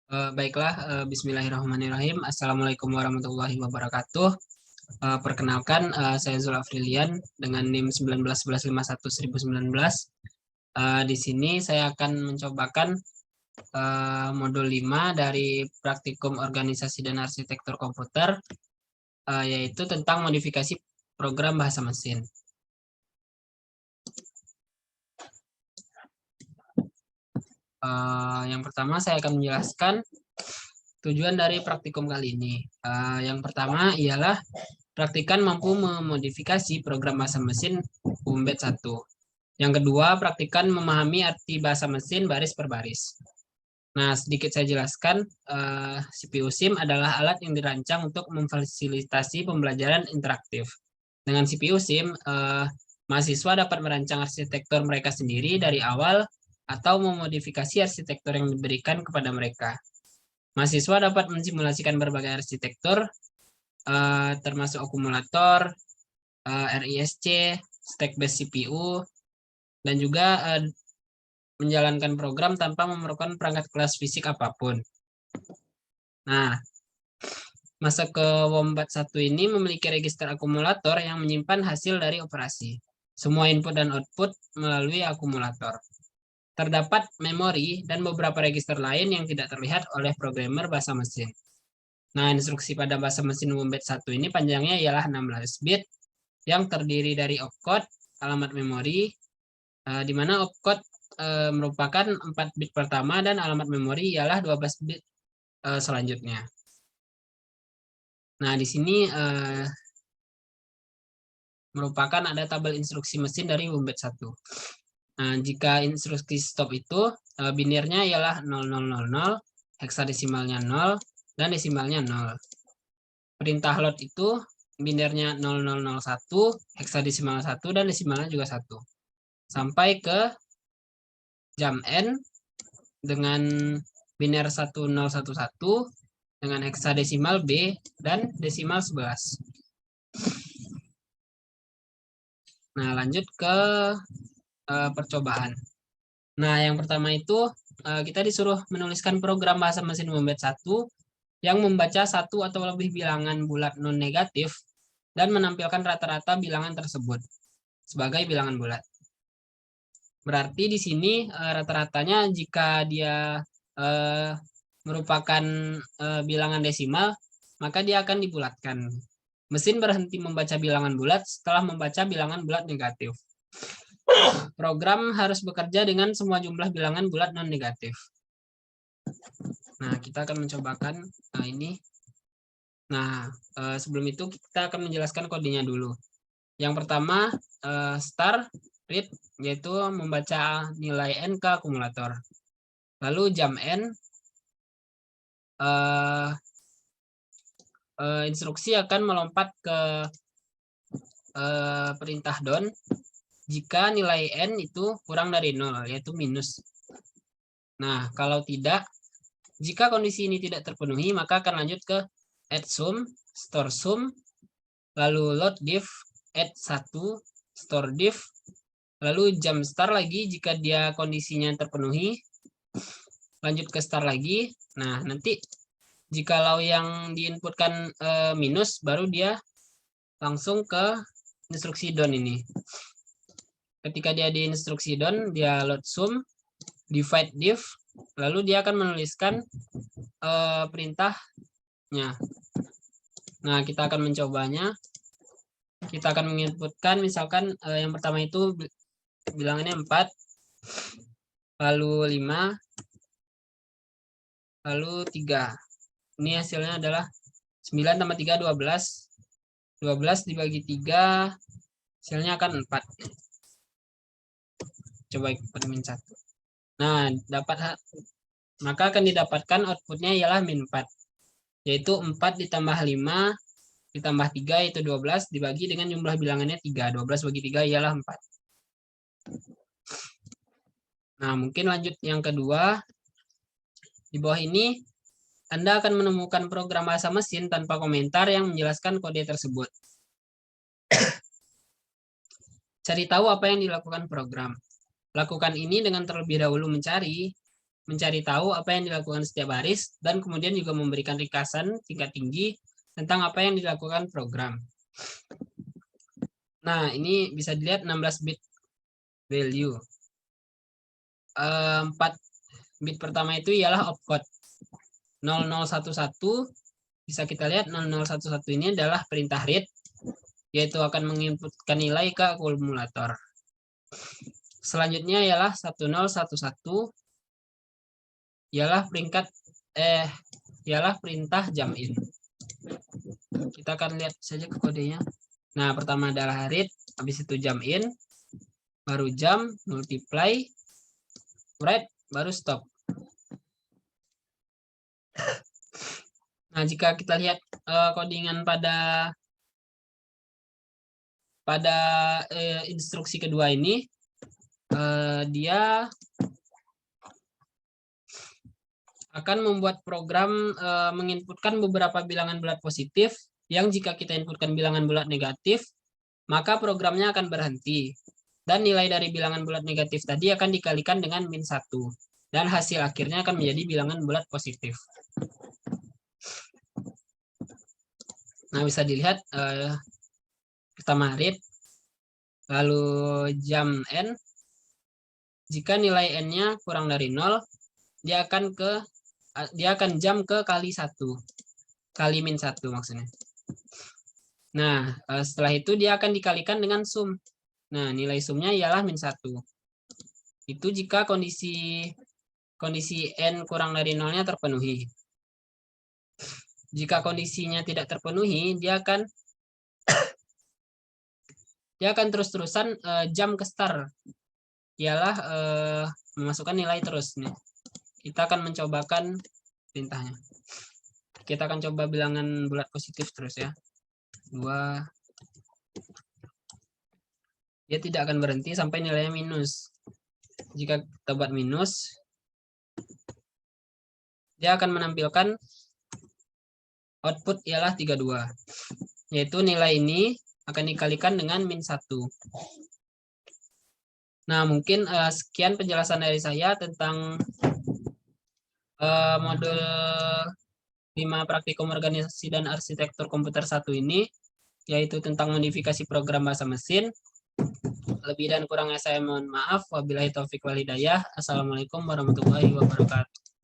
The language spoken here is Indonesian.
Baiklah, Bismillahirrahmanirrahim. Assalamualaikum warahmatullahi wabarakatuh. Perkenalkan, saya Zul Afrilian dengan NIM 191151-1019. Di sini saya akan mencobakan modul 5 dari praktikum organisasi dan arsitektur komputer, yaitu tentang modifikasi program bahasa mesin. Yang pertama saya akan menjelaskan tujuan dari praktikum kali ini. Yang pertama ialah praktikan mampu memodifikasi program bahasa mesin UMBET 1. Yang kedua, praktikan memahami arti bahasa mesin baris per baris. Nah, sedikit saya jelaskan, CPU SIM adalah alat yang dirancang untuk memfasilitasi pembelajaran interaktif. Dengan CPU SIM, mahasiswa dapat merancang arsitektur mereka sendiri dari awal atau memodifikasi arsitektur yang diberikan kepada mereka. Mahasiswa dapat mensimulasikan berbagai arsitektur, termasuk akumulator, RISC, stack-based CPU, dan juga menjalankan program tanpa memerlukan perangkat kelas fisik apapun. Nah, masuk ke Wombat 1 ini memiliki register akumulator yang menyimpan hasil dari operasi. Semua input dan output melalui akumulator. Terdapat memori dan beberapa register lain yang tidak terlihat oleh programmer bahasa mesin. Nah, instruksi pada bahasa mesin Wombat 1 ini panjangnya ialah 16 bit yang terdiri dari opcode, alamat memori, di mana opcode merupakan 4 bit pertama dan alamat memori ialah 12 bit selanjutnya. Nah, di sini merupakan ada tabel instruksi mesin dari Wombat 1. Nah, jika instruksi stop itu binirnya ialah 0000, heksadesimalnya 0, dan desimalnya 0. Perintah load itu binirnya 0001, heksadesimal 1, dan desimalnya juga 1. Sampai ke jam N dengan biner 1011 dengan heksadesimal B dan desimal 11. Nah, lanjut ke percobaan. Nah, yang pertama itu kita disuruh menuliskan program bahasa mesin Wombat 1 yang membaca satu atau lebih bilangan bulat non-negatif dan menampilkan rata-rata bilangan tersebut sebagai bilangan bulat. Berarti di sini rata-ratanya jika dia merupakan bilangan desimal, maka dia akan dibulatkan. Mesin berhenti membaca bilangan bulat setelah membaca bilangan bulat negatif. Program harus bekerja dengan semua jumlah bilangan bulat non-negatif. Nah, kita akan mencobakan ini. Nah, sebelum itu kita akan menjelaskan kodenya dulu. Yang pertama, start read, yaitu membaca nilai N ke akumulator. Lalu jam N, instruksi akan melompat ke perintah down jika nilai N itu kurang dari 0, yaitu minus. Nah, kalau tidak, jika kondisi ini tidak terpenuhi, maka akan lanjut ke add sum, store sum, lalu load diff, add 1, store diff, lalu jam start lagi jika dia kondisinya terpenuhi, lanjut ke start lagi. Nah, nanti jikalau yang diinputkan minus, baru dia langsung ke instruksi down ini. Ketika dia di instruksi down, dia load sum, divide diff, lalu dia akan menuliskan perintahnya. Nah, kita akan mencobanya. Kita akan menginputkan misalkan yang pertama itu bilangannya 4, lalu 5, lalu 3. Ini hasilnya adalah 9 tambah 3, 12. 12 dibagi 3, hasilnya akan 4. Coba min 1. Nah, maka akan didapatkan outputnya ialah min 4. Yaitu 4 ditambah 5 ditambah 3 yaitu 12 dibagi dengan jumlah bilangannya 3. 12 bagi 3 ialah 4. Nah, mungkin lanjut yang kedua. Di bawah ini Anda akan menemukan program bahasa mesin tanpa komentar yang menjelaskan kode tersebut. Cari tahu apa yang dilakukan program. Lakukan ini dengan terlebih dahulu mencari mencari tahu apa yang dilakukan setiap baris, dan kemudian juga memberikan ringkasan tingkat tinggi tentang apa yang dilakukan program. Nah, ini bisa dilihat 16 bit value. 4 bit pertama itu ialah opcode. 0011 bisa kita lihat 0011 ini adalah perintah read, yaitu akan menginputkan nilai ke akumulator. Selanjutnya ialah 1011 ialah perintah jump in. Kita akan lihat saja ke kodenya. Nah, pertama adalah read, habis itu jump in, baru jump, multiply, write, baru stop. Nah, jika kita lihat codingan pada instruksi kedua ini, dia akan membuat program menginputkan beberapa bilangan bulat positif, yang jika kita inputkan bilangan bulat negatif, maka programnya akan berhenti. Dan nilai dari bilangan bulat negatif tadi akan dikalikan dengan -1. Dan hasil akhirnya akan menjadi bilangan bulat positif. Nah, bisa dilihat pertama read, lalu jump n. Jika nilai n-nya kurang dari 0, dia akan jump ke kali 1. Kali -1 maksudnya. Nah, setelah itu dia akan dikalikan dengan sum. Nah, nilai sumnya ialah -1. Itu jika kondisi n kurang dari 0-nya terpenuhi. Jika kondisinya tidak terpenuhi, dia akan terus-terusan jump ke start. Ialah memasukkan nilai terus nih. Kita akan mencobakan perintahnya. Kita akan coba bilangan bulat positif terus ya. 2. Dia tidak akan berhenti sampai nilainya minus. Jika kita buat minus, dia akan menampilkan output ialah 32. Yaitu nilai ini akan dikalikan dengan -1. Nah, mungkin sekian penjelasan dari saya tentang modul 5 praktikum organisasi dan arsitektur komputer 1 ini, yaitu tentang modifikasi program bahasa mesin. Lebih dan kurangnya saya mohon maaf. Wabillahi taufik wal hidayah. Assalamualaikum warahmatullahi wabarakatuh.